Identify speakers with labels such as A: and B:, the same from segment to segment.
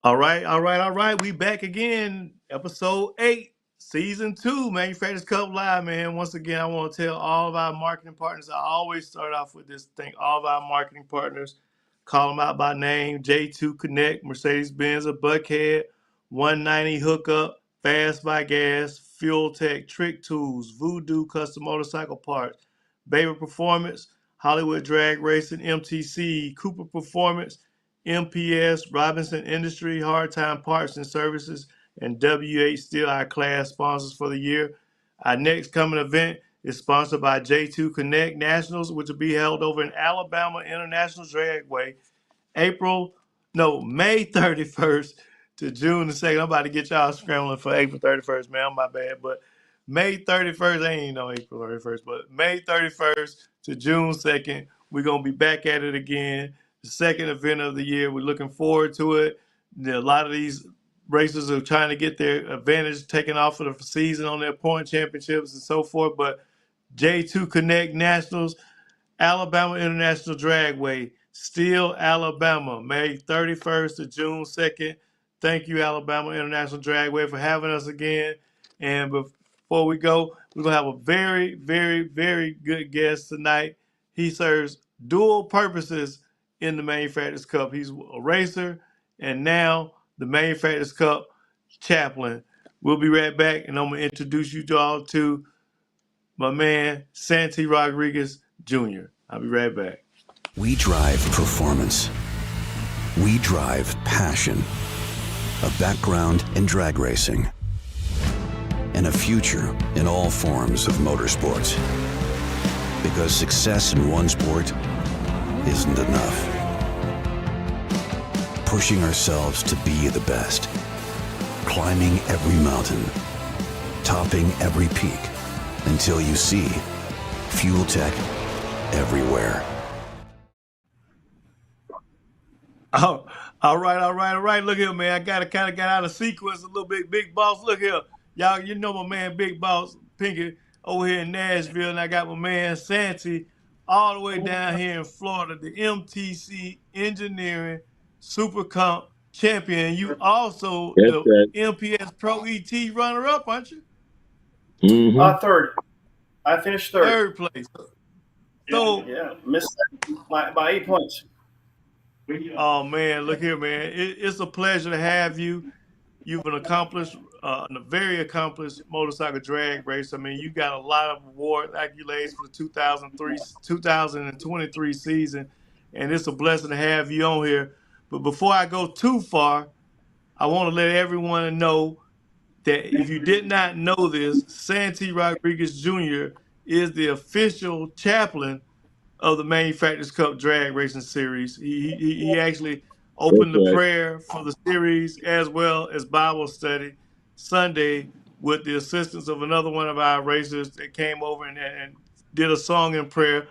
A: All right, all right, all right. We back again. Episode 8, season 2, Manufacturers Cup Live, man. Once again, I want to tell all of our marketing partners. I always start off with this. Thank all of our marketing partners. Call them out by name. J2 Connect, Mercedes-Benz, a Buckhead, 190 Hookup, Fast by Gas, Fuel Tech, Trick Tools, Voodoo Custom Motorcycle Parts, Baby Performance, Hollywood Drag Racing, MTC, Cooper Performance, MPS, Robinson Industry, Hard Time Parts and Services, and WH Steel, our class sponsors for the year. Our next coming event is sponsored by J2 Connect Nationals, which will be held over in Alabama International Dragway April, no, May 31st to June the 2nd. I'm about to get y'all scrambling for April 31st, man. My bad. But May 31st, I ain't no April 31st, but May 31st to June 2nd, we're going to be back at it again. The second event of the year. We're looking forward to it. A lot of these racers are trying to get their advantage taken off of the season on their point championships and so forth. But J2 Connect Nationals, Alabama International Dragway, Steele, Alabama, May 31st to June 2nd. Thank you, Alabama International Dragway, for having us again. And before we go, we're going to have a very, very, very good guest tonight. He serves dual purposes in the Manufacturers Cup. He's a racer and now the Manufacturers Cup chaplain. We'll be right back, and I'm going to introduce you all to my man, Santi Rodriguez Jr. I'll be right back.
B: We drive performance. We drive passion. A background in drag racing. And a future in all forms of motorsports. Because success in one sport isn't enough. Pushing ourselves to be the best. Climbing every mountain. Topping every peak. Until you see Fuel Tech everywhere.
A: Oh, all right, all right, all right. Look here, man. I got out of sequence a little bit. Big Boss, look here. Y'all, you know my man Big Boss Pinky over here in Nashville, and I got my man Santi all the way down here in Florida, the MTC Engineering Super Comp champion. You also
C: That's
A: the
C: right.
A: MPS Pro ET runner-up, aren't you?
C: Mm-hmm.
D: Third. I finished third.
A: Third place. So,
D: Yeah, missed by 8 points.
A: oh man, look here, man. It's a pleasure to have you. You've an accomplished, a very accomplished motorcycle drag racer. I mean, you got a lot of award accolades for the 2023 season, and it's a blessing to have you on here. But before I go too far, I want to let everyone know that if you did not know this, Santi Rodriguez Jr. is the official chaplain of the Manufacturers Cup Drag Racing Series. He actually
C: That's
A: opened the
C: right.
A: prayer for the series as well as Bible study Sunday with the assistance of another one of our racers that came over and did a song and prayer,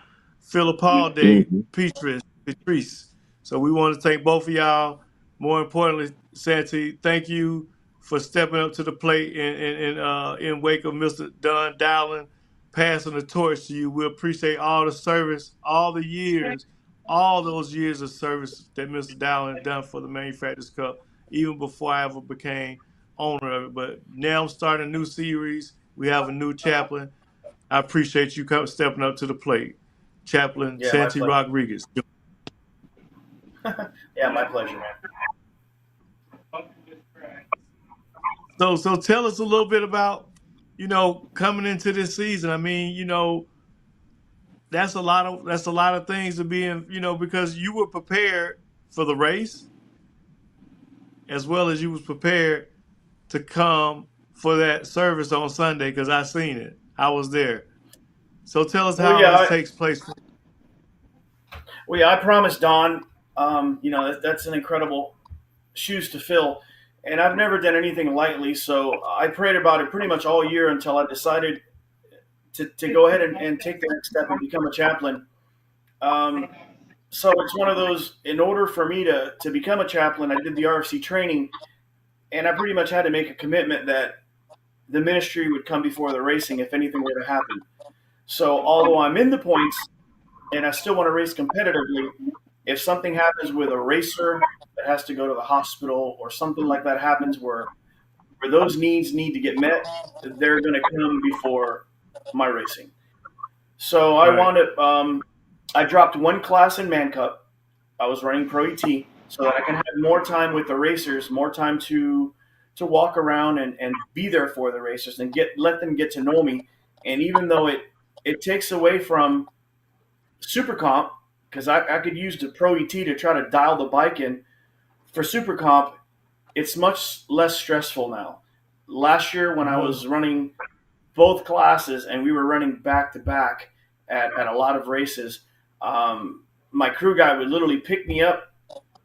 A: Philipalde
C: Mm-hmm.
A: Patrice. So we want to thank both of y'all. More importantly, Santi, thank you for stepping up to the plate in wake of Mr. Don Dowling passing the torch to you. We appreciate all the service, all the years, all those years of service that Mr. Dowling done for the Manufacturers Cup, even before I ever became owner of it. But now I'm starting a new series. We have a new chaplain. I appreciate you stepping up to the plate. Chaplain
D: Yeah, my
A: Santi
D: pleasure.
A: Rodriguez.
D: Yeah, my pleasure, man.
A: So tell us a little bit about, coming into this season. I mean, that's a lot of things to be in, because you were prepared for the race as well as you was prepared to come for that service on Sunday because I seen it. I was there. So tell us
D: Well,
A: how
D: yeah,
A: this
D: I,
A: takes place.
D: well, yeah, I promised Don. That's an incredible shoes to fill, and I've never done anything lightly. So I prayed about it pretty much all year until I decided to go ahead and take the next step and become a chaplain. Um, so it's one of those. In order for me to become a chaplain, I did the RFC training, and I pretty much had to make a commitment that the ministry would come before the racing if anything were to happen. So although I'm in the points and I still want to race competitively, If something happens with a racer that has to go to the hospital or something like that happens where those needs need to get met, they're going to come before my racing. So I
A: Right.
D: wound up, I dropped one class in Man Cup. I was running Pro ET so that I can have more time with the racers, more time to walk around and be there for the racers and let them get to know me. And even though it takes away from Super Comp, because I could use the Pro ET to try to dial the bike in for Super Comp, it's much less stressful now. Last year when I
A: Hmm.
D: was running both classes and we were running back to back at a lot of races, my crew guy would literally pick me up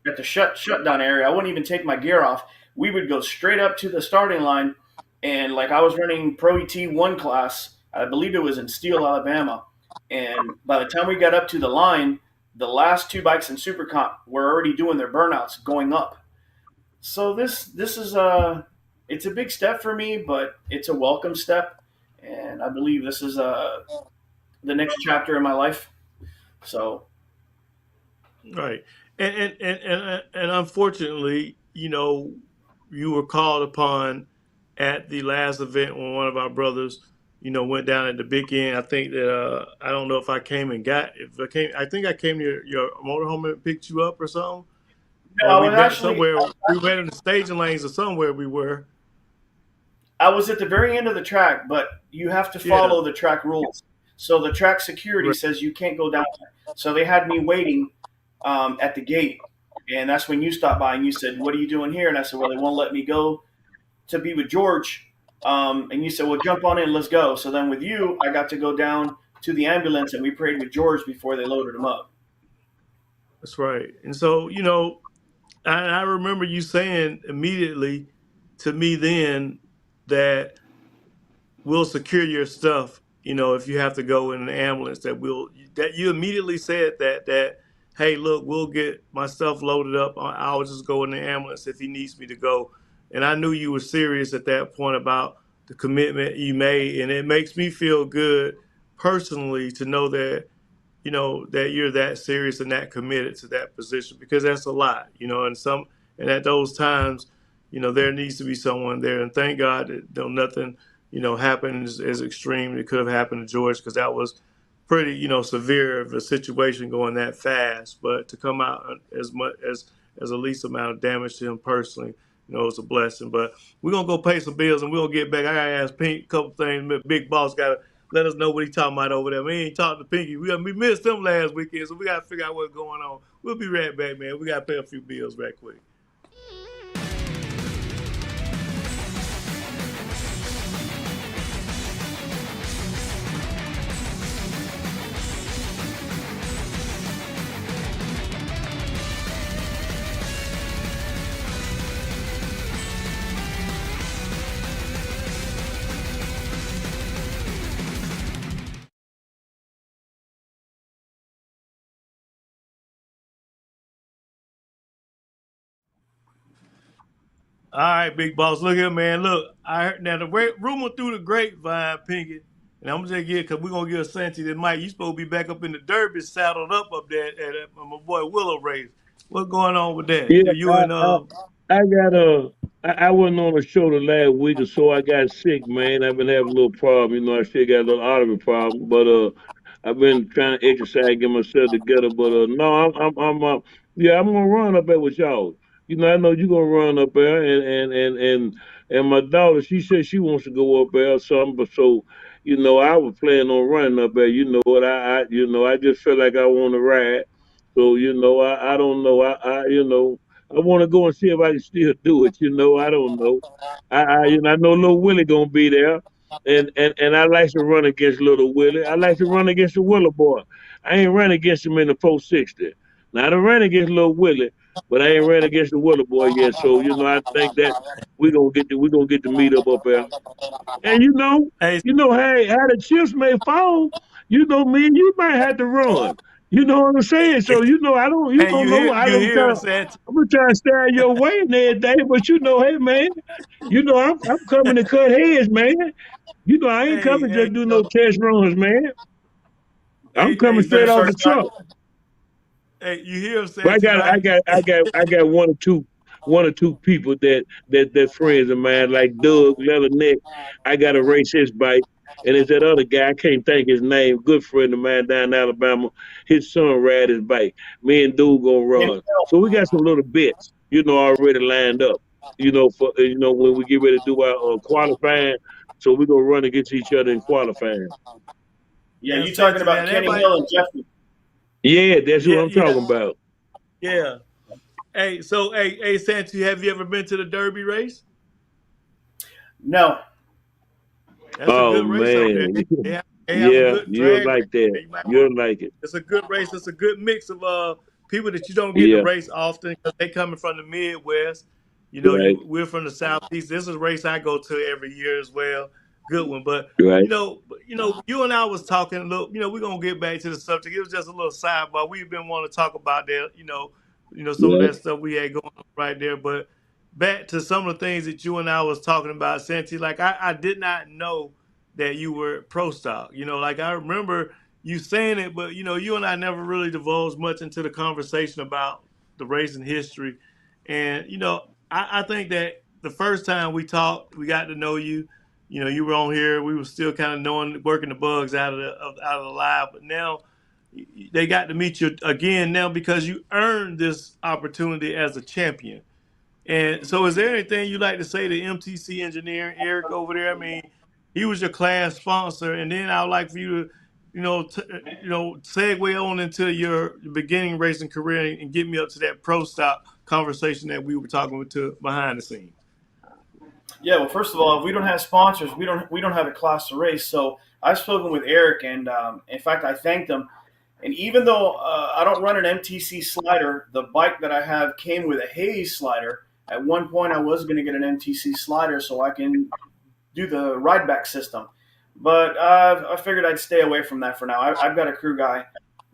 D: at the shutdown area. I wouldn't even take my gear off. We would go straight up to the starting line, and like I was running Pro ET one class, I believe it was in Steele, Alabama, and by the time we got up to the line, the last two bikes in Super Comp were already doing their burnouts going up. So this is it's a big step for me, but it's a welcome step, and I believe this is the next chapter in my life. So
A: Right. And unfortunately, you were called upon at the last event when one of our brothers, went down at the big end. I think that I don't know if I came and got if I came. I think I came to your motorhome and picked you up or something,
D: no,
A: or
D: I
A: we
D: was
A: met
D: actually
A: somewhere. We met in the staging lanes or somewhere we were.
D: I was at the very end of the track, but you have to
A: Yeah.
D: follow the track rules. So the track security
A: Right.
D: says you can't go down there. So they had me waiting at the gate, and that's when you stopped by and you said, "What are you doing here?" And I said, "Well, they won't let me go to be with George." And you said, "Well, jump on in, let's go." So then with you, I got to go down to the ambulance and we prayed with George before they loaded him up.
A: That's right. And so, I remember you saying immediately to me then that we'll secure your stuff. If you have to go in an ambulance, that you immediately said that hey, look, we'll get my stuff loaded up. I'll just go in the ambulance if he needs me to go. And I knew you were serious at that point about the commitment you made, and it makes me feel good personally to know that you're that serious and that committed to that position because that's a lot, and at those times, there needs to be someone there. And thank God that nothing, happened as extreme it could have happened to George because that was pretty, severe of a situation going that fast. But to come out as much as the least amount of damage to him personally, it's a blessing. But we're gonna go pay some bills and we'll get back. I gotta ask Pink a couple things. Big boss got let us know what he talking about over there. We ain't talked to Pinky. We missed him last weekend, so we gotta figure out what's going on. We'll be right back, man. We gotta pay a few bills right quick. All right, big boss. Look here, man. Look, I heard now the rumor through the grapevine, Pinky, and I'm just get because we're gonna give Santi the mic. You supposed to be back up in the Derby, saddled up there at my boy Willow race. What's going on with that?
C: Yeah,
A: You and
C: I got I wasn't on a show the last week or so. I got sick, man. I've been having a little problem. I still got a little artery problem, but I've been trying to exercise, get myself together. But no, yeah, I'm gonna run up there with y'all. I know you're gonna run up there, and my daughter, she said she wants to go up there or something. But so, I was planning on running up there. You know what? I just feel like I want to ride. So I don't know. I want to go and see if I can still do it. I don't know. I know little Willie gonna be there, and I like to run against little Willie. I like to run against the Willie boy. I ain't run against him in the 460. Now I done ran against little Willie, but I ain't ran against the Willie boy yet. So I think that we gonna get to meet up there. And
A: hey,
C: hey, how the chips may fall, me and you might have to run. You know what I'm saying? So I don't, you
A: hey,
C: don't know.
A: you hear it, Santi?
C: I'm gonna try to stay out your way and everything, but hey man, I'm coming to cut heads, man. I ain't
A: Hey,
C: coming to
A: hey,
C: just do no test runs, man. I'm coming
D: You better
C: straight off
D: start
C: the truck.
A: Hey, you hear him,
C: But
A: Santi, right?
C: I got one or two people that friends of mine, like Doug Leatherneck. I got to race his bike. And there's that other guy, I can't think his name, good friend of mine down in Alabama. His son ride his bike. Me and Dude gonna
D: Kenny
C: run. So we got some little bits, already lined up. For when we get ready to do our qualifying, so we gonna run against each other in qualifying.
D: Yeah,
A: Now,
D: you talking
A: Santi, now
D: about Kenny
A: everybody,
D: Hill and Jeffrey?
C: Yeah, that's who
A: yeah,
C: I'm
A: yeah,
C: talking about.
A: yeah. Hey, so hey, Santi, have you ever been to the Derby race?
D: No.
A: That's a
C: Oh
A: good race out there.
C: man,
A: They have a
C: yeah,
A: good
C: you'll
A: drag
C: like that.
A: race. You might want.
C: You'll like it.
A: It's a good race. It's a good mix of people that you don't get to
C: Yeah,
A: race often because they coming from the Midwest.
C: right,
A: We're from the Southeast. This is a race I go to every year as well. Good one, but
C: right,
A: you and I was talking. Look, we're gonna get back to the subject. It was just a little sidebar. We've been wanting to talk about that. Some of
C: right.
A: that stuff we had going on right there. But back to some of the things that you and I was talking about, Santi. Like I did not know that you were pro stock. Like I remember you saying it, but you and I never really divulged much into the conversation about the racing history. And I think that the first time we talked, we got to know you. You were on here. We were still kind of knowing, working the bugs out of the live. But now they got to meet you again now because you earned this opportunity as a champion. And so, is there anything you like to say to MTC Engineering, Eric over there? I mean, he was your class sponsor, and then I would like for you to, segue on into your beginning racing career and get me up to that pro stop conversation that we were talking to behind the scenes.
D: Yeah, well, first of all, if we don't have sponsors, we don't have a class to race. So I've spoken with Eric, and in fact, I thanked him. And even though I don't run an MTC slider, the bike that I have came with a Hayes slider. At one point, I was going to get an MTC slider so I can do the ride back system, but I figured I'd stay away from that for now. I've got a crew guy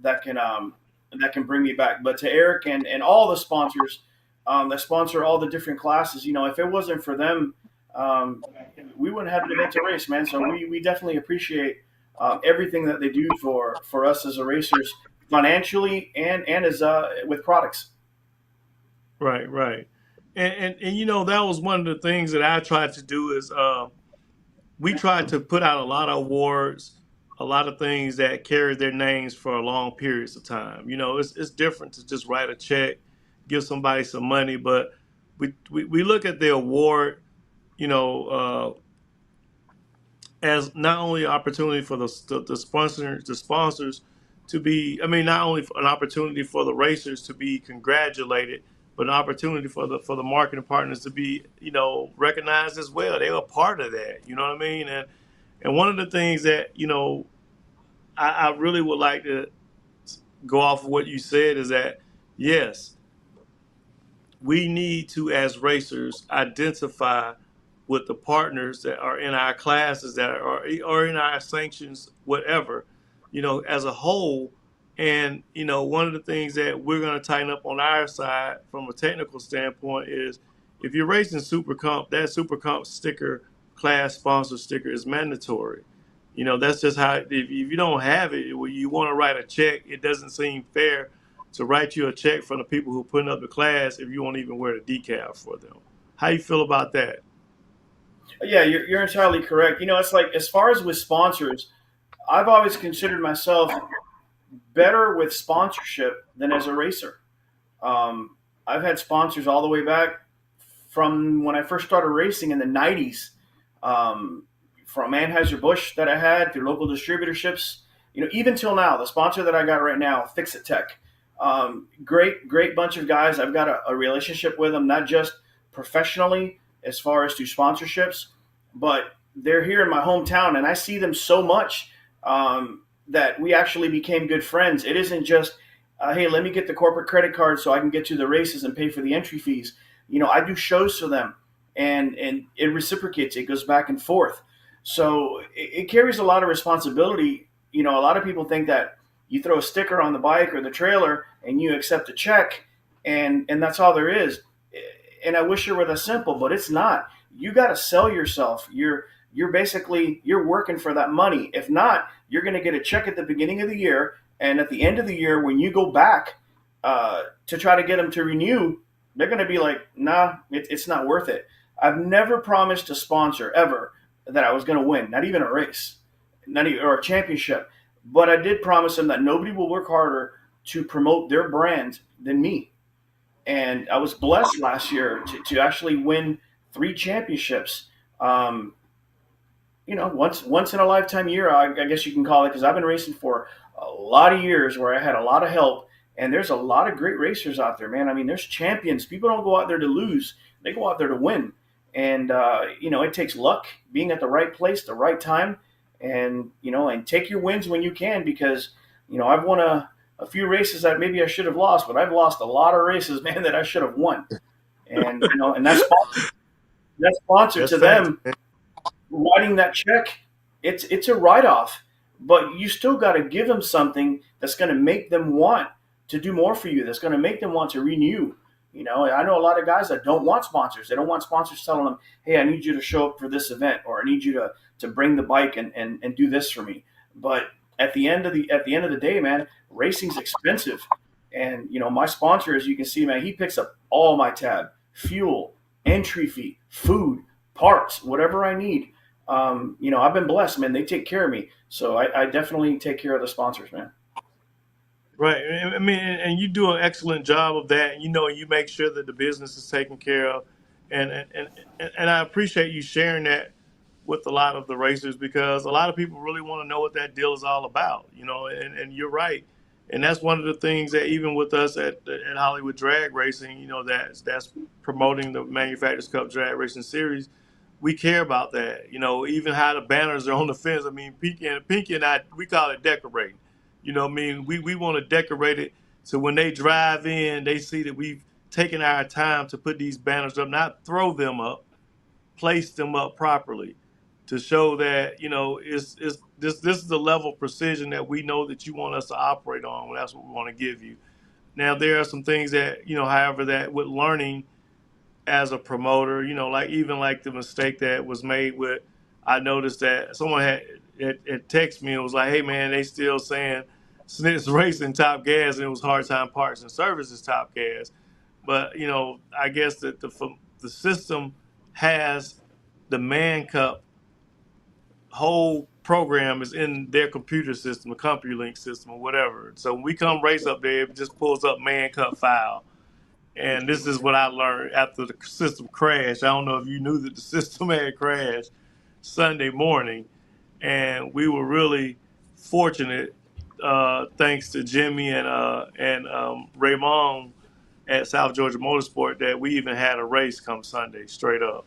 D: that can bring me back. But to Eric and all the sponsors that sponsor all the different classes, if it wasn't for them, um, we wouldn't have an event to race, man. So we definitely appreciate everything that they do for us as a racers, financially and as with products.
A: Right, right. And that was one of the things that I tried to do is we tried to put out a lot of awards, a lot of things that carry their names for long periods of time. It's different to just write a check, give somebody some money, but we look at the award, you know, as not only an opportunity for the sponsors to be, I mean, not only an opportunity for the racers to be congratulated, but an opportunity for the marketing partners to be, recognized as well. They were part of that. You know what I mean? And one of the things that I really would like to go off of what you said is that yes, we need to, as racers, identify with the partners that are in our classes that are or in our sanctions, whatever, as a whole. And one of the things that we're going to tighten up on our side from a technical standpoint is if you're racing Super Comp, that Super Comp sticker, class sponsor sticker, is mandatory. That's just how. If you don't have it, when you want to write a check, it doesn't seem fair to write you a check from the people who are putting up the class if you won't even wear the decal for them. How you feel about that?
D: Yeah, you're entirely correct. It's like as far as with sponsors, I've always considered myself better with sponsorship than as a racer. I've had sponsors all the way back from when I first started racing in the 90s, um, from Anheuser-Busch that I had through local distributorships. Even till now, the sponsor that I got right now, Fix It Tech, great bunch of guys. I've got a relationship with them, not just professionally as far as to sponsorships, but they're here in my hometown, and I see them so much that we actually became good friends. It isn't just, hey, let me get the corporate credit card so I can get to the races and pay for the entry fees. I do shows for them, and it reciprocates. It goes back and forth. So it carries a lot of responsibility. A lot of people think that you throw a sticker on the bike or the trailer and you accept a check, and that's all there is. And I wish it were that simple, but it's not. You got to sell yourself. You're working for that money. If not, you're going to get a check at the beginning of the year, and at the end of the year, when you go back, to try to get them to renew, they're going to be like, nah, it's not worth it. I've never promised a sponsor ever that I was going to win, not even a race, not even, or a championship. But I did promise them that nobody will work harder to promote their brand than me. And I was blessed last year to actually win 3 championships. Um, once in a lifetime year, I guess you can call it, because I've been racing for a lot of years where I had a lot of help. And there's a lot of great racers out there, man. I mean, there's champions. People don't go out there to lose; they go out there to win. And it takes luck, being at the right place, the right time, and take your wins when you can, because I've won a few races that maybe I should have lost, but I've lost a lot of races, man, that I should have won. And that's sponsored
A: That's
D: to
A: facts,
D: them
A: man.
D: writing that check. It's a write off, but you still got to give them something that's going to make them want to do more for you. That's going to make them want to renew. I know a lot of guys that don't want sponsors. They don't want sponsors telling them, "Hey, I need you to show up for this event," or "I need you to bring the bike and do this for me." But at the end of the day, man, racing's expensive, and my sponsor, as you can see, man, he picks up all my tab, fuel, entry fee, food, parts, whatever I need. I've been blessed, man. They take care of me, so I definitely take care of the sponsors, man.
A: Right. I mean, and you do an excellent job of that. You make sure that the business is taken care of, and I appreciate you sharing that with a lot of the racers, because a lot of people really want to know what that deal is all about. And you're right. And that's one of the things that, even with us at Hollywood Drag Racing, that's promoting the Manufacturers Cup Drag Racing Series. We care about that. Even how the banners are on the fence. I mean, Pinky and I, we call it decorating. I mean, we want to decorate it so when they drive in, they see that we've taken our time to put these banners up, not throw them up, place them up properly, to show that it's this is the level of precision that we know that you want us to operate on. Well, that's what we want to give you. Now, there are some things that however, that with learning as a promoter, like even like the mistake that was made with, I noticed that someone had texted me and was like, "Hey man, they still saying Snit's Racing Top Gas, and it was Hard Time Parts and Services Top Gas." But I guess that the system has the Man Cup whole program is in their computer system, the CompuLink system or whatever. So when we come race up there, it just pulls up Man Cup file. And this is what I learned after the system crashed. I don't know if you knew that the system had crashed Sunday morning, and we were really fortunate, thanks to Jimmy and Raymond at South Georgia Motorsport, that we even had a race come Sunday straight up.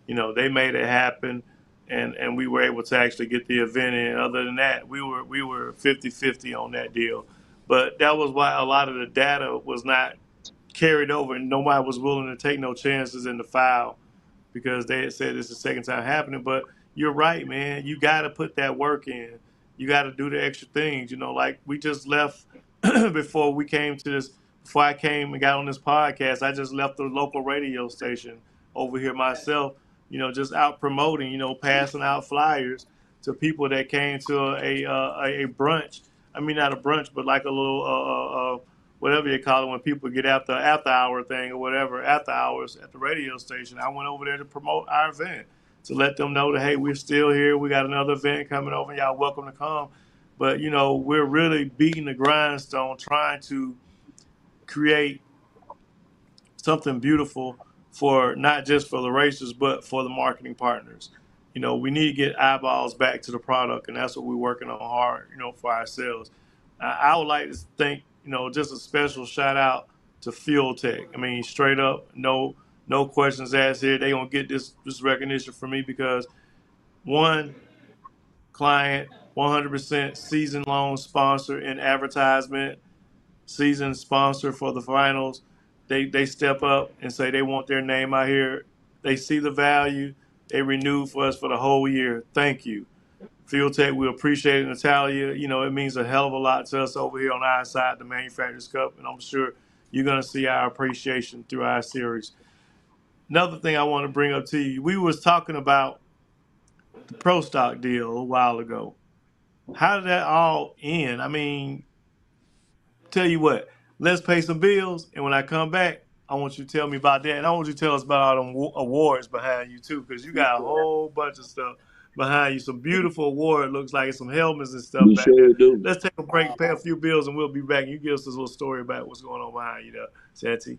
A: They made it happen, and we were able to actually get the event in. Other than that, we were 50-50 on that deal. But that was why a lot of the data was not carried over, and nobody was willing to take no chances in the file, because they had said it's the second time happening. But you're right, man. You got to put that work in. You got to do the extra things. Like we just left before we came to this. Before I came and got on this podcast, I just left the local radio station over here myself. Just out promoting. Passing out flyers to people that came to a brunch. I mean, not a brunch, but like a little whatever you call it, when people get after hour thing or whatever, after hours at the radio station. I went over there to promote our event, to let them know that, hey, we're still here. We got another event coming over. Y'all welcome to come. But we're really beating the grindstone, trying to create something beautiful, for not just for the racers, but for the marketing partners. We need to get eyeballs back to the product, and that's what we're working on hard, for ourselves. I would like to think, just a special shout out to Fuel Tech. I mean, straight up, no questions asked here. They gonna get this recognition from me, because one, client, 100% season long sponsor in advertisement, season sponsor for the finals. They step up and say they want their name out here. They see the value. They renew for us for the whole year. Thank you. Fuel Tech, we appreciate it, Natalia. It means a hell of a lot to us over here on our side, the Manufacturers Cup, and I'm sure you're going to see our appreciation through our series. Another thing I want to bring up to you, we was talking about the Pro Stock deal a while ago. How did that all end? I mean, tell you what, Let's pay some bills, and when I come back, I want you to tell me about that, and I want you to tell us about all them awards behind you too, because you got a whole bunch of stuff behind you. Some beautiful award looks like some helmets and stuff
C: We
A: back there.
C: sure do.
A: Let's take a break, pay a few bills, and we'll be back. You give us this little story about what's going on behind you there, Santi.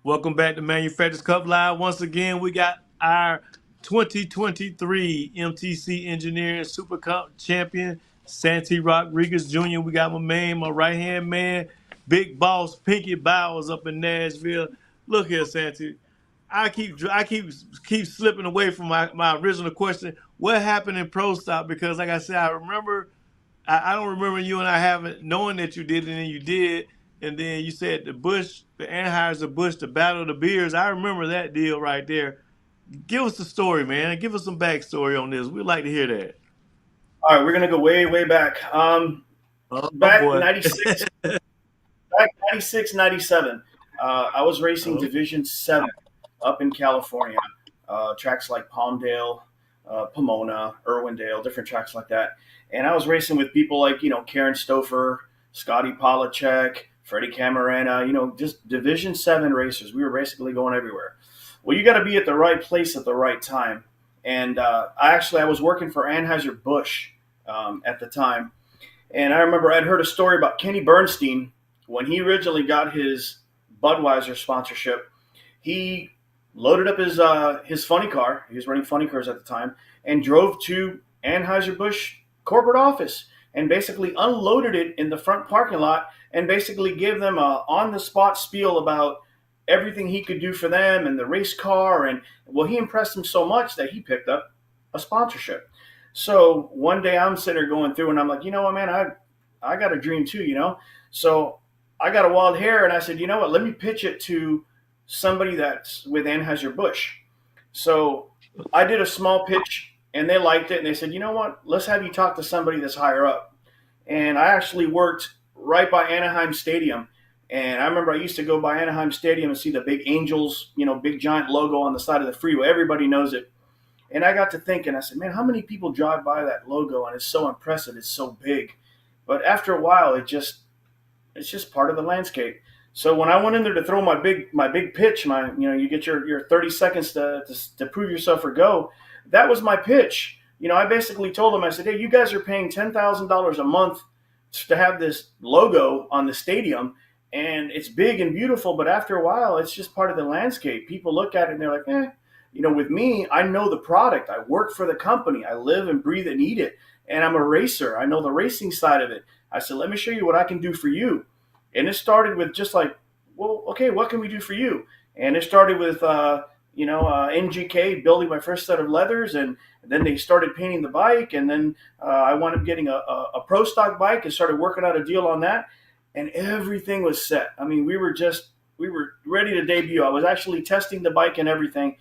A: Welcome back to Manufacturers Cup Live. Once again, we got our 2023 MTC Engineering Super Cup champion, Santi Rodriguez Jr. We got my man, my right-hand man, Big Boss Pinky Bowers up in Nashville. Look here, Santi. I keep slipping away from my original question. What happened in Pro Stop? Because like I said, I don't remember you and I having knowing that you did, and then you did, and then you said the Anheuser Busch, the Battle of the Beers. I remember that deal right there. Give us the story, man. Give us some backstory on this. We'd like to hear that.
D: All right, we're gonna go way, way back.
A: Oh
D: Back
A: boy.
D: 96, back 96, 97. I was racing
A: Oh,
D: Division 7 up in California. Tracks like Palmdale, Pomona, Irwindale, different tracks like that. And I was racing with people like, Karen Stouffer, Scotty Polachek, Freddie Camarena, just Division 7 racers. We were basically going everywhere. Well, you got to be at the right place at the right time. And I was working for Anheuser-Busch at the time. And I remember I'd heard a story about Kenny Bernstein when he originally got his Budweiser sponsorship. He loaded up his funny car. He was running funny cars at the time, and drove to Anheuser-Busch corporate office and basically unloaded it in the front parking lot and basically gave them a on-the-spot spiel about everything he could do for them and the race car. And well, he impressed them so much that he picked up a sponsorship. So one day I'm sitting there going through and I'm like, you know what, man, I got a dream too. So I got a wild hair and I said, you know what, let me pitch it to somebody that's with Anheuser-Busch. So I did a small pitch and they liked it and they said, you know what, let's have you talk to somebody that's higher up. And I actually worked right by Anaheim Stadium. And I remember I used to go by Anaheim Stadium and see the big Angels, big giant logo on the side of the freeway. Everybody knows it. And I got to thinking, I said, man, how many people drive by that logo? And it's so impressive. It's so big. But after a while, it's just part of the landscape. So when I went in there to throw my big pitch, you get your 30 seconds to prove yourself or go. That was my pitch. I basically told them, I said, hey, you guys are paying $10,000 a month to have this logo on the stadium. And it's big and beautiful, but after a while, it's just part of the landscape. People look at it and they're like, with me, I know the product. I work for the company. I live and breathe and eat it. And I'm a racer. I know the racing side of it. I said, let me show you what I can do for you. And it started with just like, well, okay, what can we do for you? And it started with, NGK building my first set of leathers. And then they started painting the bike. And then I wound up getting a pro stock bike and started working out a deal on that. And everything was set. I mean, we were ready to debut. I was actually testing the bike and everything.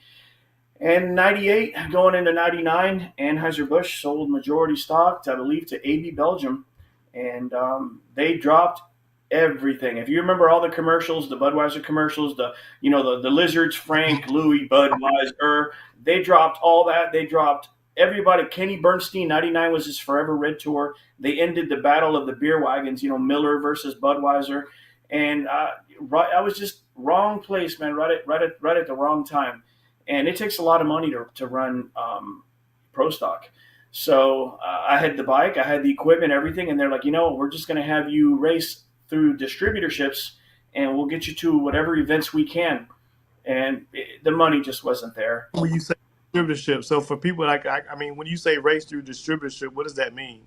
D: And 98, going into 99, Anheuser-Busch sold majority stock, I believe, to AB Belgium. And they dropped everything. If you remember all the commercials, the Budweiser commercials, the Lizards, Frank, Louis, Budweiser, they dropped all that. They dropped everybody. Kenny Bernstein, 99 was his Forever Red Tour. They ended the battle of the beer wagons, Miller versus Budweiser. And I was just wrong place, man, right at the wrong time. And it takes a lot of money to run pro stock. So I had the bike, I had the equipment, everything. And they're like, we're just going to have you race through distributorships and we'll get you to whatever events we can. And the money just wasn't there.
A: when you say distributorship, so for people when you say race through distributorship, what does that mean?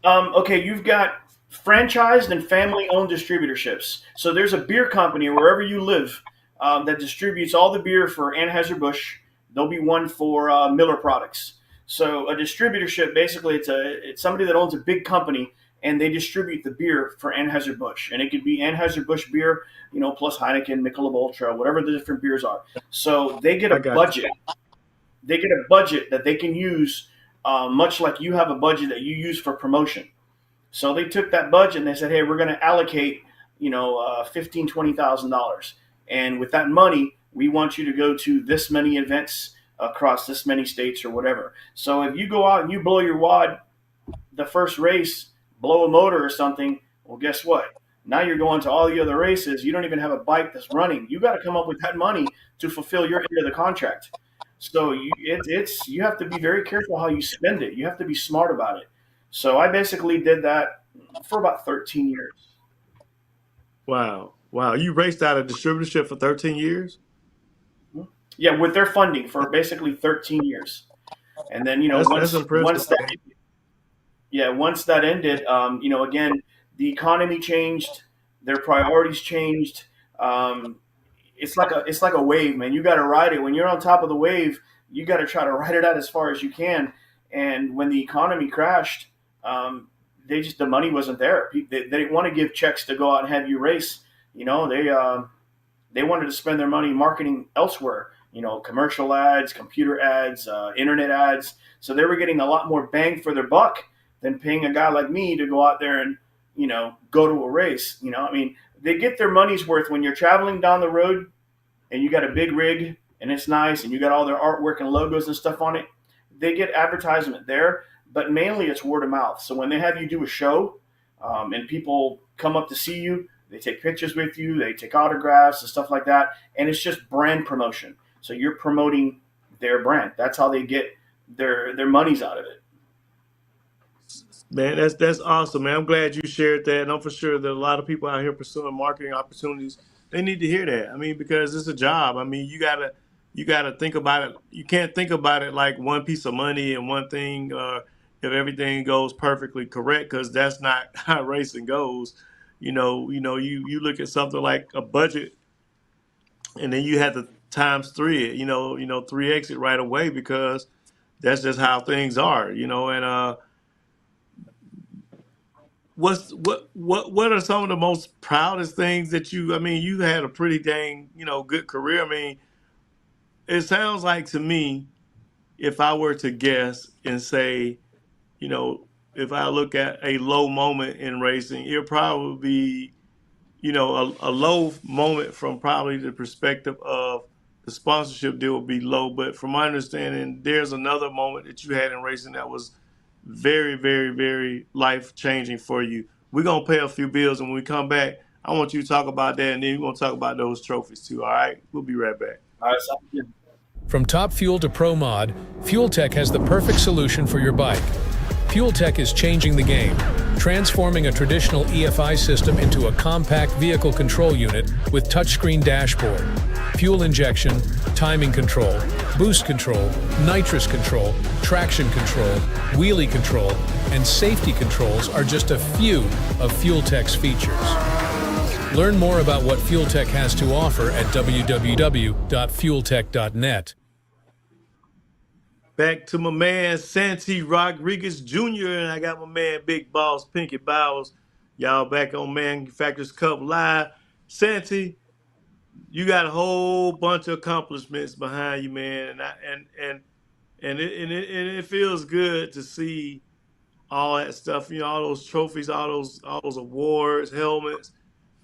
D: Okay, you've got franchised and family-owned distributorships. So there's a beer company wherever you live that distributes all the beer for Anheuser-Busch. There'll be one for Miller products. So a distributorship, basically, it's somebody that owns a big company, and they distribute the beer for Anheuser-Busch. And it could be Anheuser-Busch beer, plus Heineken, Michelob Ultra, whatever the different beers are. So they get a
A: I got you.
D: budget. They get a budget that they can use, much like you have a budget that you use for promotion. So they took that budget and they said, hey, we're going to allocate, $15,000, $20,000. And with that money, we want you to go to this many events across this many states or whatever. So if you go out and you blow your wad the first race, blow a motor or something, well, guess what? Now you're going to all the other races. You don't even have a bike that's running. You got to come up with that money to fulfill your end of the contract. So you have to be very careful how you spend it. You have to be smart about it. So I basically did that for about 13 years.
A: Wow. Wow. You raced out of distributorship for 13 years?
D: Yeah, with their funding for basically 13 years. And then,
A: That's impressive.
D: once that ended, again, the economy changed, their priorities changed. It's like a wave, man. You got to ride it. When you're on top of the wave, you got to try to ride it out as far as you can. And when the economy crashed, the money wasn't there. They didn't want to give checks to go out and have you race. They wanted to spend their money marketing elsewhere. Commercial ads, computer ads, internet ads. So they were getting a lot more bang for their buck than paying a guy like me to go out there and go to a race. They get their money's worth when you're traveling down the road and you got a big rig and it's nice and you got all their artwork and logos and stuff on it. They get advertisement there, but mainly it's word of mouth. So when they have you do a show, and people come up to see you, they take pictures with you, they take autographs and stuff like that, and it's just brand promotion. So you're promoting their brand. That's how they get their monies out of it.
A: Man, that's awesome, man. I'm glad you shared that. And I'm for sure that a lot of people out here pursuing marketing opportunities, they need to hear that. I mean, because it's a job. I mean, you gotta think about it. You can't think about it like one piece of money and one thing. If everything goes perfectly correct, because that's not how racing goes. You look at something like a budget, and then you have to times three it. 3x it right away because that's just how things are. And what are some of the most proudest things that I mean, you had a pretty dang, good career. I mean, it sounds like to me, if I were to guess and say, you know, if I look at a low moment in racing, it'll probably be, a low moment from probably the perspective of the sponsorship deal would be low. But from my understanding, there's another moment that you had in racing that was very, very, very life changing for you. We're gonna pay a few bills, and when we come back, I want you to talk about that, and then we're gonna talk about those trophies too. All right, we'll be right back.
D: All right, sounds good.
E: From Top Fuel to Pro Mod, Fuel Tech has the perfect solution for your bike. Fuel Tech is changing the game, transforming a traditional EFI system into a compact vehicle control unit with touchscreen dashboard. Fuel injection, timing control, boost control, nitrous control, traction control, wheelie control, and safety controls are just a few of Fuel Tech's features. Learn more about what Fuel Tech has to offer at www.fueltech.net.
A: Back to my man Santi Rodriguez Jr. and I got my man Big Boss Pinky Bowers. Y'all back on Manufacturers Cup Live. Santi, you got a whole bunch of accomplishments behind you, man, and it feels good to see all that stuff. All those trophies, all those awards, helmets.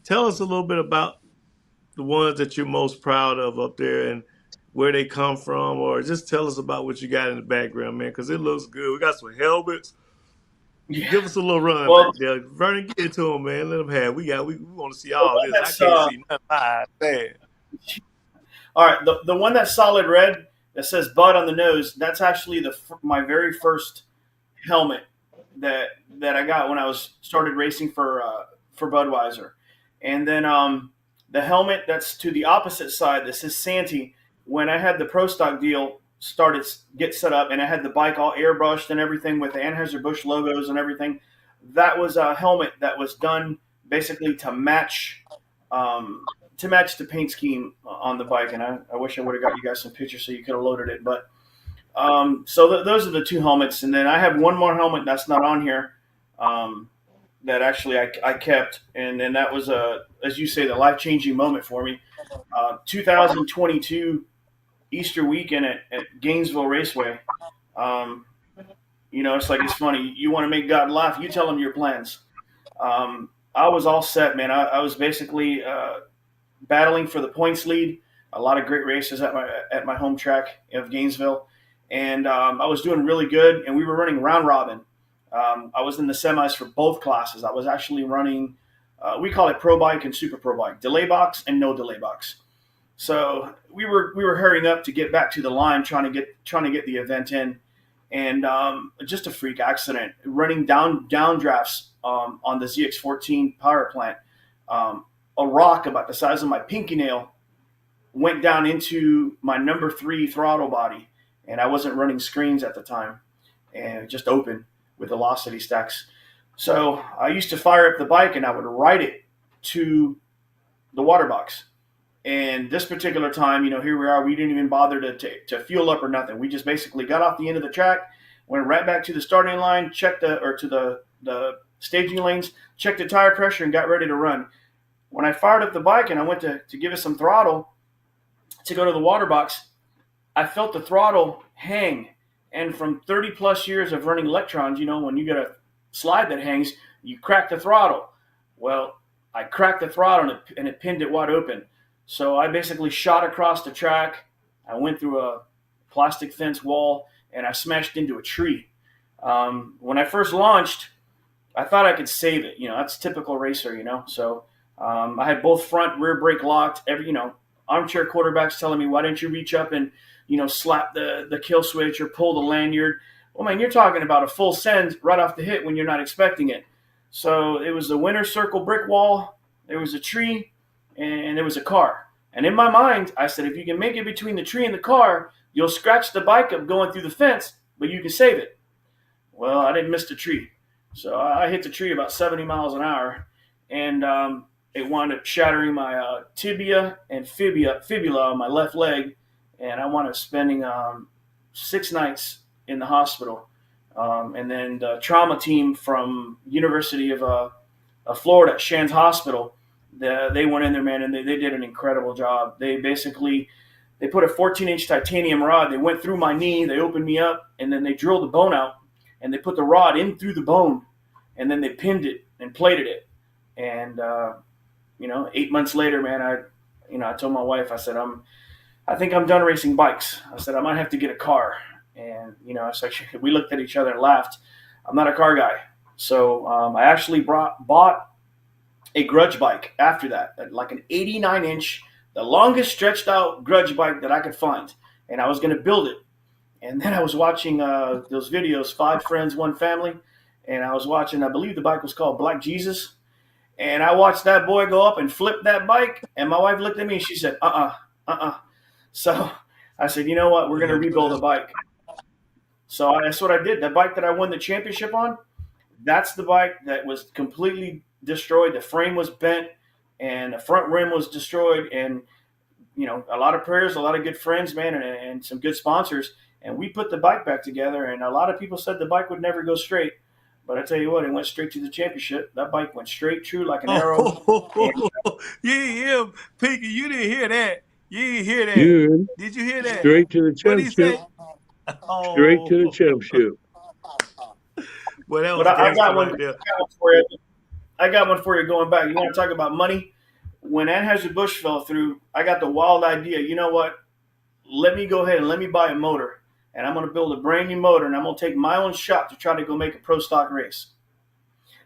A: Tell us a little bit about the ones that you're most proud of up there and where they come from, or just tell us about what you got in the background, man, because it looks good. We got some helmets.
D: Yeah.
A: Give us a little run
D: Well,
A: back there. Vernon, get it to them, man. Let them have. We want to see
D: the
A: all
D: one
A: this. I
D: that's
A: can't see nothing live, man.
D: all right. The one that's solid red that says Bud on the nose. That's actually my very first helmet that I got when I started racing for Budweiser, and then the helmet that's to the opposite side. This is Santi. When I had the Pro Stock deal get set up, and I had the bike all airbrushed and everything with the Anheuser-Busch logos and everything, that was a helmet that was done basically to match the paint scheme on the bike. And I wish I would have got you guys some pictures so you could have loaded it. But Those are the two helmets, and then I have one more helmet that's not on here, that actually I kept, and then that was as you say, the life changing moment for me. 2022 Easter weekend at Gainesville Raceway. Um, it's like, it's funny. You want to make God laugh, you tell him your plans. I was all set, man. I was basically battling for the points lead. A lot of great races at my home track of Gainesville, and I was doing really good. And we were running round robin. I was in the semis for both classes. I was actually running, we call it pro bike and super pro bike, delay box and no delay box. So we were hurrying up to get back to the line, trying to get the event in, and just a freak accident running downdrafts on the ZX14 power plant. A rock about the size of my pinky nail went down into my number 3 throttle body, and I wasn't running screens at the time, and it just opened with velocity stacks. So I used to fire up the bike and I would ride it to the water box. And this particular time, here we are. We didn't even bother to fuel up or nothing. We just basically got off the end of the track, went right back to the starting line, to the staging lanes, checked the tire pressure, and got ready to run. When I fired up the bike and I went to give it some throttle to go to the water box, I felt the throttle hang. And from 30 plus years of running electrons, when you get a slide that hangs, you crack the throttle. Well, I cracked the throttle and it pinned it wide open. So I basically shot across the track. I went through a plastic fence wall and I smashed into a tree. When I first launched, I thought I could save it. That's typical racer, So I had both front rear brake locked. Armchair quarterbacks telling me, why didn't you reach up and, slap the kill switch or pull the lanyard? Well, man, you're talking about a full send right off the hit when you're not expecting it. So it was the winner's circle brick wall. There was a tree. And there was a car. And in my mind, I said, if you can make it between the tree and the car, you'll scratch the bike up going through the fence, but you can save it. Well, I didn't miss the tree. So I hit the tree about 70 miles an hour, and it wound up shattering my tibia and fibula on my left leg, and I wound up spending 6 nights in the hospital. And then the trauma team from University of Florida at Shands Hospital, they went in there, man, and they did an incredible job. They put a 14-inch titanium rod. They went through my knee. They opened me up, and then they drilled the bone out, and they put the rod in through the bone, and then they pinned it and plated it. And 8 months later, man, I told my wife, I said, I think I'm done racing bikes. I said I might have to get a car. And we looked at each other and laughed. I'm not a car guy, so I actually bought a grudge bike after that, like an 89-inch, the longest stretched out grudge bike that I could find. And I was going to build it. And then I was watching those videos, 5 Friends, 1 Family. And I was watching, I believe the bike was called Black Jesus. And I watched that boy go up and flip that bike. And my wife looked at me and she said, So I said, you know what? We're going to rebuild the bike. So that's what I did. The bike that I won the championship on, that's the bike that was completely destroyed. The frame was bent and the front rim was destroyed, and a lot of prayers, a lot of good friends, man, and some good sponsors, and we put the bike back together. And a lot of people said the bike would never go straight, but I tell you what, it went straight to the championship. That bike went straight true like an arrow.
A: Yeah, Pinky, you didn't hear that. You didn't hear that.
C: Yeah,
A: Did you hear that?
C: straight to the
A: What did he
C: championship.
A: say?
C: Straight to the championship.
A: Well, that was
D: But I got one
A: right there.
D: for you. I got one for you going back. You want to talk about money? When Anheuser-Busch fell through, I got the wild idea. You know what? Let me go ahead and let me buy a motor. And I'm going to build a brand new motor, and I'm going to take my own shot to try to go make a pro stock race.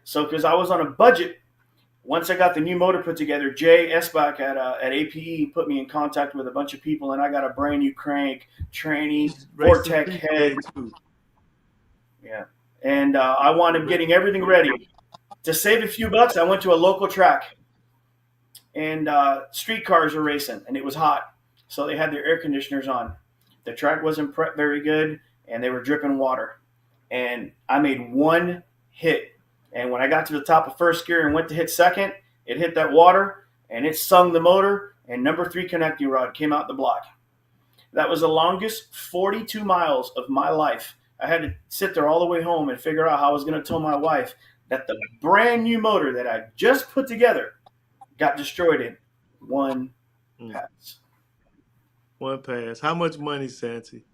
D: So because I was on a budget, once I got the new motor put together, Jay Esbach at APE put me in contact with a bunch of people, and I got a brand new crank, tranny, Vortec head. Yeah. And I wound up getting everything ready. To save a few bucks, I went to a local track, and street cars were racing, and it was hot. So they had their air conditioners on. The track wasn't prepped very good, and they were dripping water. And I made one hit. And when I got to the top of first gear and went to hit second, it hit that water, and it sung the motor, and number 3 connecting rod came out the block. That was the longest 42 miles of my life. I had to sit there all the way home and figure out how I was going to tell my wife that the brand new motor that I just put together got destroyed in one
A: Mm.
D: pass.
A: One pass. How much money, Santi?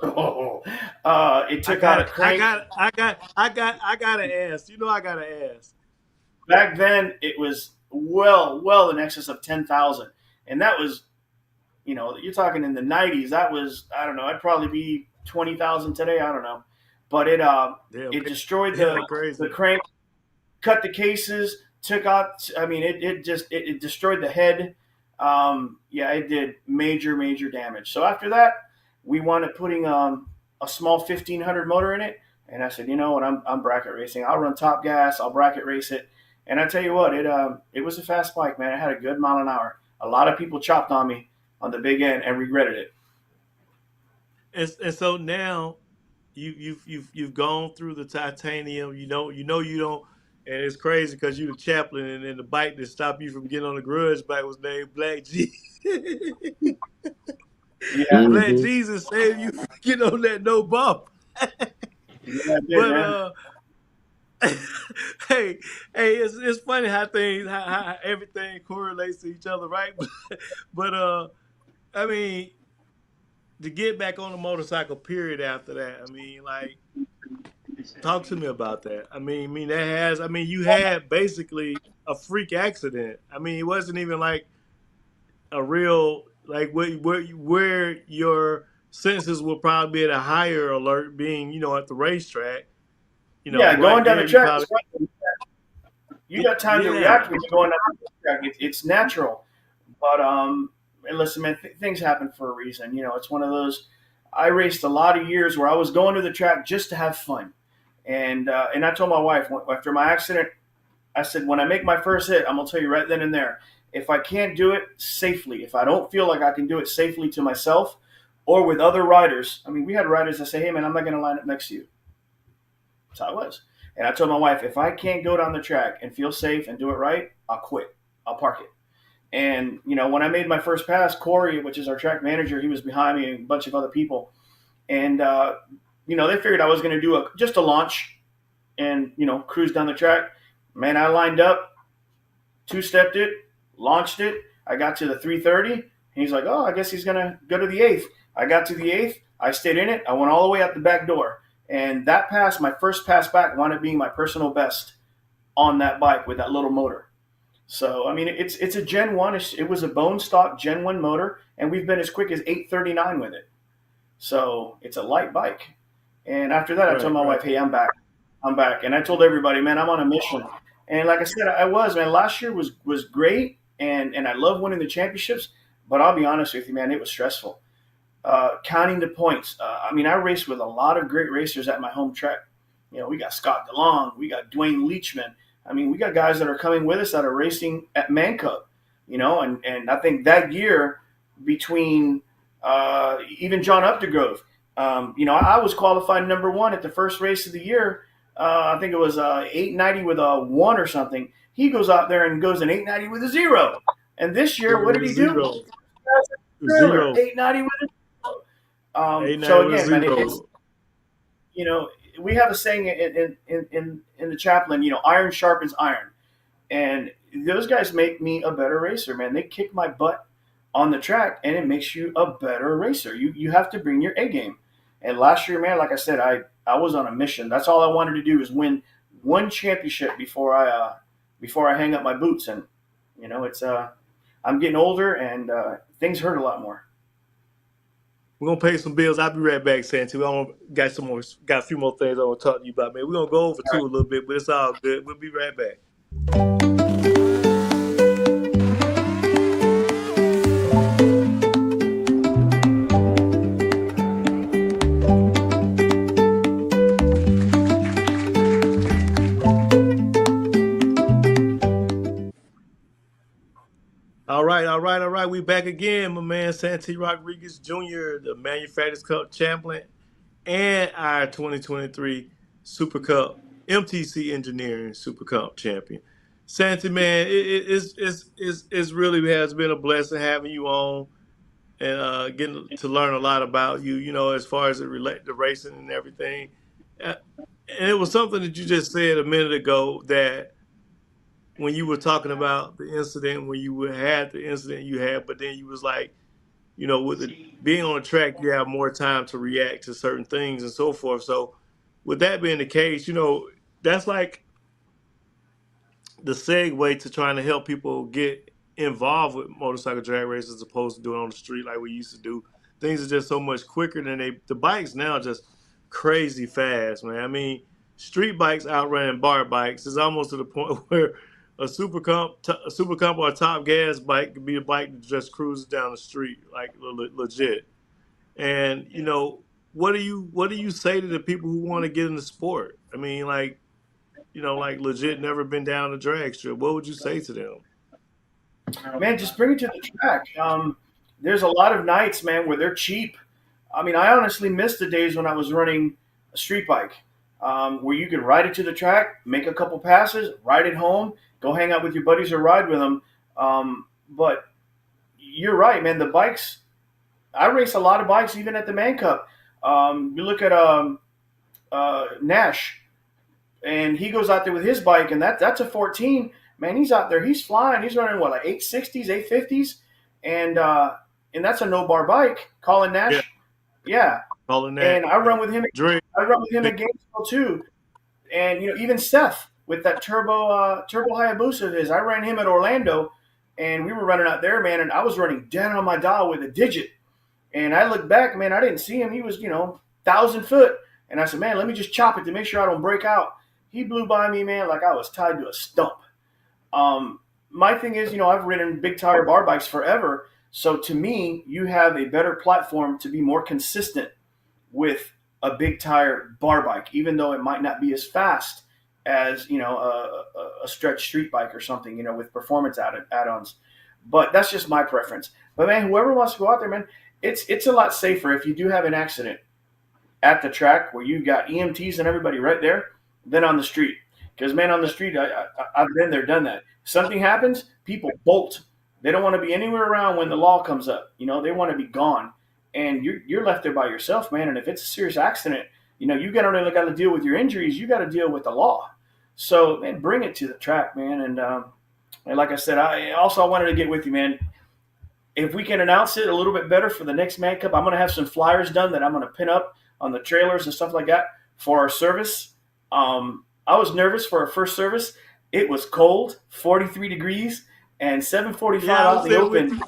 D: Oh, it
A: I
D: took out
A: got
D: a
A: it. I
D: crank.
A: got it. I gotta ask. You know I gotta ask.
D: Back then, it was well in excess of 10,000, and that was, you're talking in the 90s. That was, I don't know, I'd probably be 20,000 today. I don't know, but
A: Damn,
D: it destroyed
A: damn
D: the
A: crazy.
D: crank, cut the cases, took out. I mean, it destroyed the head. Yeah, it did major damage. So after that, we wound up putting a small 1500 motor in it, and I said, you know what, I'm bracket racing. I'll run top gas. I'll bracket race it. And I tell you what, it was a fast bike, man. It had a good mile an hour. A lot of people chopped on me on the big end and regretted it.
A: And so now you've gone through the titanium. You don't. And it's crazy because you the chaplain, and then the bike that stopped you from getting on the grudge bike was named Black G.
D: Yeah,
A: Black
C: Hmm.
A: Jesus saved you from getting on that no bump.
D: yeah, I did,
A: But
D: man.
A: hey, it's funny how how everything correlates to each other, right? But I mean, to get back on the motorcycle, period. After that, I mean, like, talk to me about that. I mean, you had basically a freak accident. I mean, it wasn't even like a real like where your senses will probably be at a higher alert, being at the racetrack.
D: Yeah,
A: Right
D: going down the
A: there, you
D: track
A: probably
D: is funny. You got time to
A: yeah.
D: react when you're going down the track. It's natural. But and listen, man, things happen for a reason. It's one of those. I raced a lot of years where I was going to the track just to have fun, and I told my wife after my accident, I said, when I make my first hit, I'm gonna tell you right then and there, if I can't do it safely, if I don't feel like I can do it safely to myself or with other riders. I mean, we had riders that say, "Hey, man, I'm not gonna line up next to you." That's how it was. And I told my wife, if I can't go down the track and feel safe and do it right, I'll quit. I'll park it. And when I made my first pass, Corey, which is our track manager, he was behind me and a bunch of other people. And they figured I was going to do just a launch and cruise down the track. Man, I lined up, two-stepped it, launched it. I got to the 330, and he's like, "Oh, I guess he's going to go to the eighth." I got to the eighth. I stayed in it. I went all the way out the back door. And that pass, my first pass back, wound up being my personal best on that bike with that little motor. So I mean, it's a Gen 1. It was a bone stock Gen 1 motor, and we've been as quick as 839 with it. So it's a light bike. And after that, I told
A: Right,
D: my
A: right.
D: wife, "Hey, I'm back. I'm back." And I told everybody, "Man, I'm on a mission." And like I said, I was, man. Last year was great, and I love winning the championships. But I'll be honest with you, man, it was stressful. Counting the points. I mean, I raced with a lot of great racers at my home track. We got Scott DeLong, we got Dwayne Leachman. I mean, we got guys that are coming with us that are racing at Man Cup. And I think that year between even John Updegrove, I was qualified number one at the first race of the year. I think it was 890 with a one or something. He goes out there and goes an 890 with a zero. And this year, what did he do?
A: Zero,
D: Trailer
A: zero,
D: 890 with a
A: eight nine
D: so
A: with
D: again, man, it's
A: zero.
D: you know we have a saying in the chaplain, iron sharpens iron, and those guys make me a better racer, man. They kick my butt on the track, and it makes you a better racer. You have to bring your A game. And last year, man, like I said, I was on a mission. That's all I wanted to do is win one championship before I hang up my boots. And it's I'm getting older, and things hurt a lot more.
A: We're gonna pay some bills. I'll be right back, Santi. Got a few more things I want to talk to you about, man. We're gonna go over two a little bit, but it's all good. We'll be right back. All right. We back again, my man Santi Rodriguez Jr., the Manufacturers Cup champion, and our 2023 Super Cup MTC Engineering Super Cup champion. Santi, man, it's really has been a blessing having you on. and getting to learn a lot about you. You know, as far as it relate to racing and everything. Uh, and it was something that you just said a minute ago that when you were talking about the incident when you had the incident you had, but then you was like, you know, with it being on the track, you have more time to react to certain things and so forth. So, with that being the case, you know, that's like the segue to trying to help people get involved with motorcycle drag races as opposed to doing it on the street like we used to do. Things are just so much quicker than the bikes now just crazy fast, man. I mean, street bikes outrunning bar bikes is almost to the point where a super comp or a top gas bike could be a bike that just cruises down the street like legit. And you know, what do you say to the people who want to get in the sport? I mean, like, you know, like legit never been down a drag strip. What would you say to them?
D: Man, just bring it to the track. There's a lot of nights, man, where they're cheap. I mean, I honestly miss the days when I was running a street bike, where you could ride it to the track, make a couple passes, ride it home, go hang out with your buddies or ride with them. But you're right, man. The bikes, I race a lot of bikes, even at the Man Cup. You look at Nash, and he goes out there with his bike, and that's a 14. Man, he's out there, he's flying, he's running what, like 860s, 850s, and that's a no bar bike. Colin
A: Yeah,
D: Nash, yeah.
A: calling that
D: And I run with him.
A: Dre.
D: I run with him at Gainesville too, and you know even Seth with that turbo Hayabusa of his. I ran him at Orlando, and we were running out there, man, and I was running dead on my dial with a digit. And I looked back, man, I didn't see him. He was, 1,000 foot. And I said, man, let me just chop it to make sure I don't break out. He blew by me, man, like I was tied to a stump. My thing is, I've ridden big tire bar bikes forever. So to me, you have a better platform to be more consistent with a big tire bar bike, even though it might not be as fast as, a stretch street bike or something, with performance add-ons. But that's just my preference. But man, whoever wants to go out there, man, it's a lot safer if you do have an accident at the track where you've got EMTs and everybody right there than on the street. Because man, on the street, I've been there, done that. Something happens, people bolt. They don't want to be anywhere around when the law comes up. They want to be gone, and you're left there by yourself, man. And if it's a serious accident, you got only got to deal with your injuries. You got to deal with the law. So man, bring it to the track, man. And like I said, I wanted to get with you, man. If we can announce it a little bit better for the next Man Cup, I'm going to have some flyers done that I'm going to pin up on the trailers and stuff like that for our service. I was nervous for our first service. It was cold, 43 degrees, and 7:45
A: Yeah, I
D: out
A: was
D: in the
A: there with
D: open.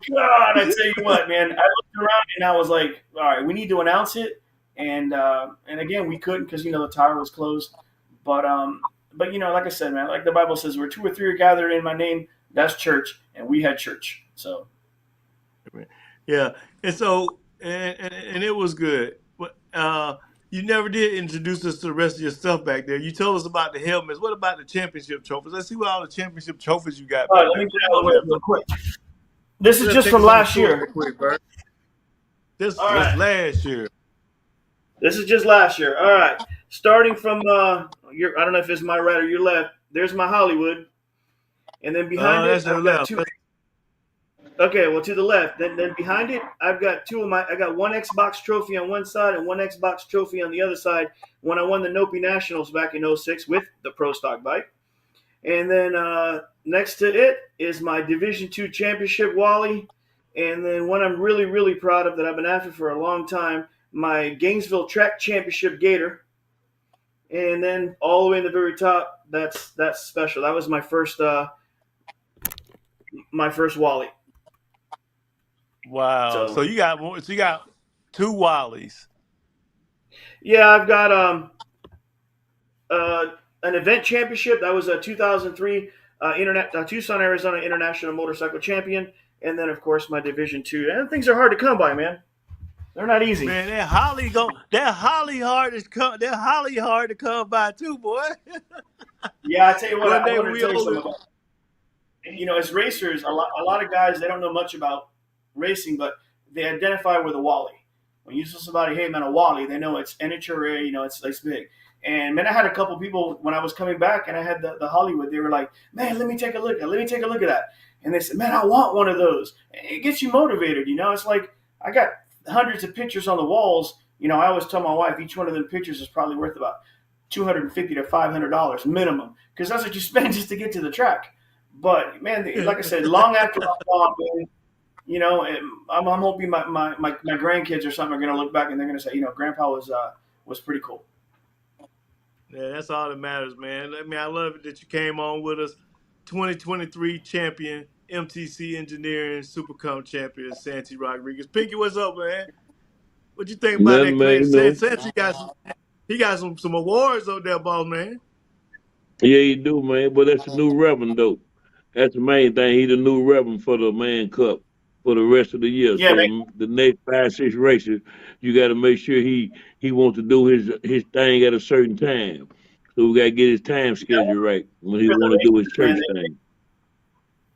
D: God, I tell you what, man. I looked around and I was like, all right, we need to announce it. And again, we couldn't because, the tire was closed. But like I said, man, like the Bible says, where two or three are gathered in my name, that's church, and we had church. So
A: you. Yeah, and so and it was good. But you never did introduce us to the rest of your stuff back there. You told us about the helmets. What about the championship trophies? Let's see what all the championship trophies you got
D: all right,
A: back
D: let
A: there.
D: me
A: What
D: get
A: you
D: out of
A: on
D: the way
A: there,
D: real
A: bro?
D: quick. This is
A: We'll
D: just
A: take
D: from
A: us on the
D: last
A: tour real
D: year.
A: quick, bro. This
D: All
A: this
D: right.
A: last year.
D: This is just last year. All right. Starting from I don't know if it's my right or your left. There's my Hollywood. And then behind it,
A: That's your
D: I've got
A: left.
D: two. Okay, well, to the left. Then behind it, I've got I got one Xbox trophy on one side and one Xbox trophy on the other side when I won the Nopi Nationals back in '06 with the Pro Stock bike. And then next to it is my Division II championship Wally. And then one I'm really, really proud of that I've been after for a long time, my Gainesville Track Championship Gator. And then all the way in the very top, that's special. That was my first Wally.
A: Wow. So
D: So
A: you got more. So you got two Wallies.
D: yeah, I've got an event championship. That was a 2003 Tucson, Arizona International Motorcycle Champion. And then, of course, my Division II. And things are hard to come by, man. They're not easy.
A: Man, that Holly hard to come. That Holly hard to come by too, boy.
D: Yeah, I tell you what,
A: One
D: I
A: day
D: wanted to
A: we
D: tell you
A: over.
D: something about. As racers, a lot of guys, they don't know much about racing, but they identify with a Wally. When you tell somebody, hey, man, a Wally, they know it's NHRA, it's big. And man, I had a couple people when I was coming back, and I had the Hollywood. They were like, "Man, let me take a look at. Let me take a look at that." And they said, "Man, I want one of those." It gets you motivated, you know. It's like I got hundreds of pictures on the walls. You know, I always tell my wife each one of them pictures is probably worth about $250 to $500 minimum, because that's what you spend just to get to the track. But man, like I said, long after I'm gone, man, you know, I'm hoping my grandkids or something are going to look back and they're going to say, you know, Grandpa was pretty cool.
A: Yeah, that's all that matters, man. I mean, I love it that you came on with us. 2023 champion, MTC Engineering Supercom champion, Santi Rodriguez. Pinky, what's up, man? What you think about
C: Nothing,
A: that
C: man.
A: class?
C: You know,
A: Santi got some awards up there, boss man.
C: yeah, you do, man. But that's the new Reverend, though. That's the main thing. He the new Reverend for the Man Cup for the rest of the year.
D: Yeah,
C: So
D: make,
C: the next 5, 6 races, you got to make sure he wants to do his thing at a certain time. So we got to get his time schedule right when he
D: sure
C: want
D: the
C: to do his
D: races, man.
C: church thing.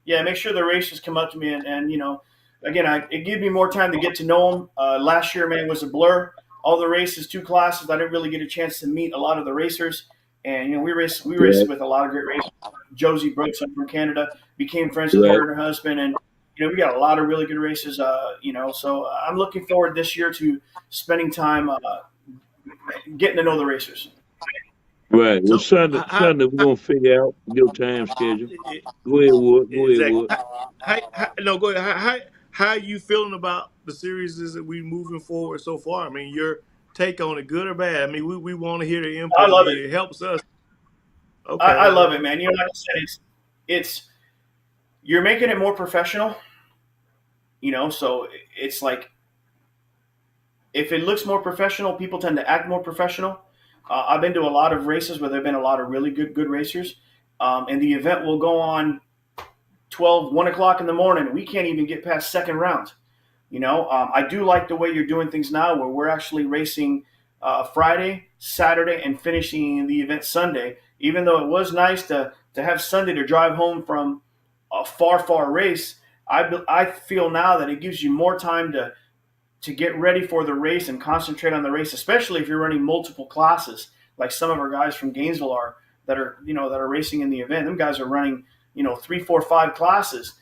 D: Yeah, make sure the races come up to me, and you know, again, it gave me more time to get to know them. Last year, man, was a blur. All the races, 2 classes, I didn't really get a chance to meet a lot of the racers. And you know, we raced
C: Right,
D: with a lot of great racers. Josie Brooks, I'm from Canada, became friends with her
C: right.
D: and her husband, and you know, we got a lot of really good races. You know, so I'm looking forward this year to spending time getting to know the racers.
C: Right. Well,
A: So,
C: Sunday we're gonna figure out your time schedule.
A: how
C: Go ahead, Wood. Go ahead,
A: exactly?
C: Wood.
A: No, go ahead. How are you feeling about the series that we moving forward so far? I mean, your take on it, good or bad? I mean, we want to hear the
D: I
A: input. I
D: love it.
A: mean, it helps us.
D: I
A: Okay,
D: love it, man. You know, like I said, it's you're making it more professional. You know, so it's like if it looks more professional, people tend to act more professional. I've been to a lot of races where there've been a lot of really good racers, and the event will go on 1 o'clock in the morning. We can't even get past second round. You know, I do like the way you're doing things now, where we're actually racing Friday, Saturday, and finishing the event Sunday. Even though it was nice to have Sunday to drive home from a far race, I feel now that it gives you more time to get ready for the race and concentrate on the race, especially if you're running multiple classes, like some of our guys from Gainesville are that are racing in the event. Them guys are running 3, 4, 5 classes.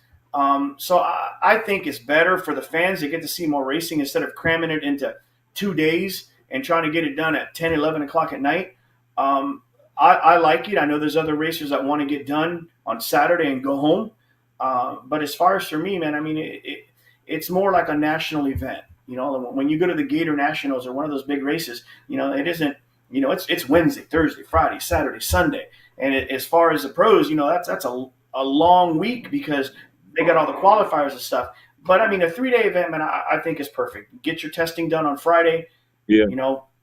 D: So I think it's better for the fans to get to see more racing instead of cramming it into 2 days and trying to get it done at 10, 11 o'clock at night. I like it. I know there's other racers that want to get done on Saturday and go home. But as far as for me, man, I mean, it's more like a national event. You know, when you go to the Gator Nationals or one of those big races, you know, it isn't, it's Wednesday, Thursday, Friday, Saturday, Sunday. And as far as the pros, you know, that's a long week because they got all the qualifiers and stuff. But I mean, a 3-day event, man, I think is perfect. Get your testing done on Friday,
C: Yeah.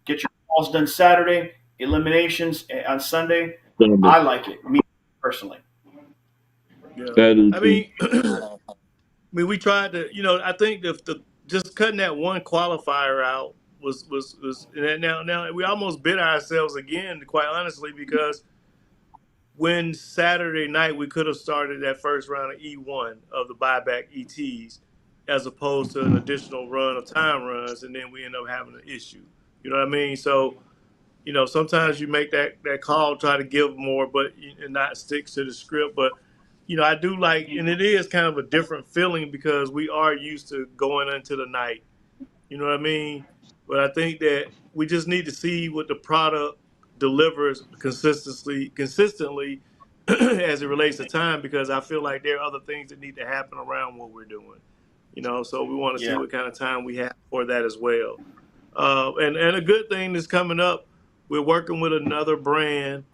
D: get your calls done Saturday, eliminations on Sunday.
C: Sunday.
D: I like it, me personally.
A: yeah.
C: I do
A: I
C: too.
A: mean, we tried to. I think the just cutting that one qualifier out was and now we almost bit ourselves again, quite honestly, because when Saturday night we could have started that first round of E1 of the buyback ETs as opposed to an additional run of time runs, and then we end up having an issue. You know what I mean? So, sometimes you make that call, try to give more, but and not stick to the script. But I do like, and it is kind of a different feeling because we are used to going into the night. You know what I mean? But I think that we just need to see what the product delivers consistently as it relates to time, because I feel like there are other things that need to happen around what we're doing. So we want to see
D: Yeah.
A: what kind of time we have for that as well. And a good thing that's coming up, we're working with another brand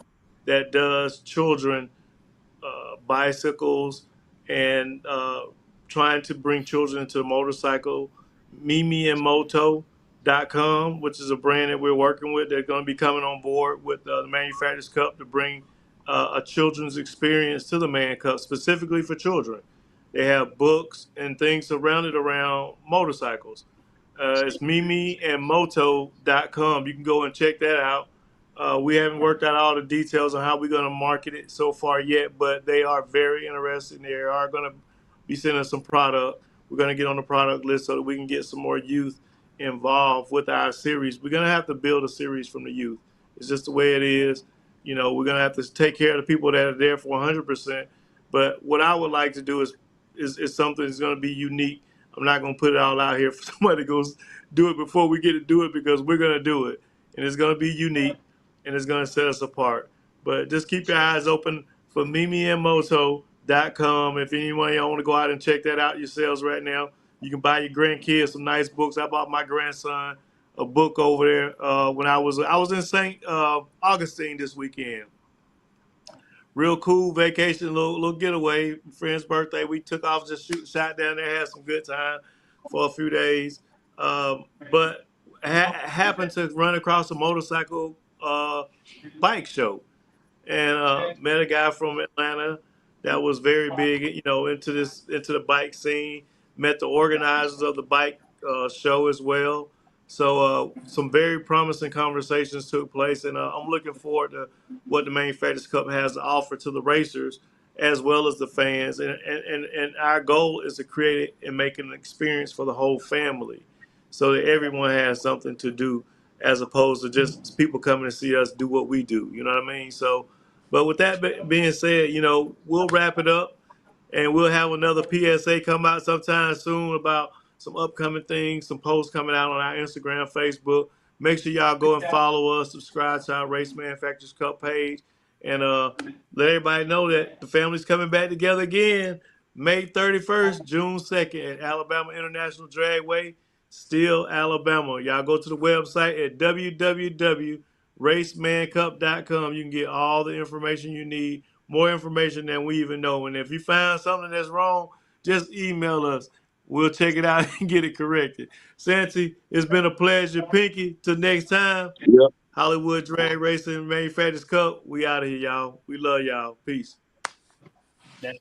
A: that does children bicycles and trying to bring children into the motorcycle. MimiandMoto.com, which is a brand that we're working with. They're going to be coming on board with the Manufacturers Cup to bring a children's experience to the Man Cup specifically for children. They have books and things surrounded around motorcycles. It's mimiandmoto.com. You can go and check that out. We haven't worked out all the details on how we're going to market it so far yet, but they are very interested. They are going to be sending some product. We're going to get on the product list so that we can get some more youth involved with our series. We're going to have to build a series from the youth. It's just the way it is. We're gonna have to take care of the people that are there for 100%. But what I would like to do is something that's gonna be unique. I'm not gonna put it all out here for somebody to go do it before we get to do it, because we're gonna do it, and it's gonna be unique, and it's gonna set us apart. But just keep your eyes open for mimiandmoto.com. If anyone y'all want to go out and check that out yourselves right now, you can buy your grandkids some nice books. I bought my grandson a book over there when I was in St. Augustine this weekend. Real cool vacation, little getaway. Friend's birthday. We took off, just shot down there, had some good time for a few days. But happened to run across a motorcycle bike show, and met a guy from Atlanta that was very big, into the bike scene. Met the organizers of the bike show as well. So some very promising conversations took place, and I'm looking forward to what the Manufacturers Cup has to offer to the racers as well as the fans. And our goal is to create it and make it an experience for the whole family, so that everyone has something to do, as opposed to just people coming to see us do what we do. You know what I mean? So, but with that being said, we'll wrap it up, and we'll have another PSA come out sometime soon about some upcoming things, some posts coming out on our Instagram, Facebook. Make sure y'all go and follow us, subscribe to our Race Manufacturers Cup page, and let everybody know that the family's coming back together again May 31st, June 2nd at Alabama International Dragway, Still, Alabama. Y'all go to the website at www.racemancup.com. You can get all the information you need, more information than we even know. And if you find something that's wrong, just email us. We'll check it out and get it corrected. Santi, it's been a pleasure. Pinky, till next time.
C: Yep.
A: Hollywood Drag Racing Manufacturers Cup. We out of here, y'all. We love y'all. Peace.
D: That's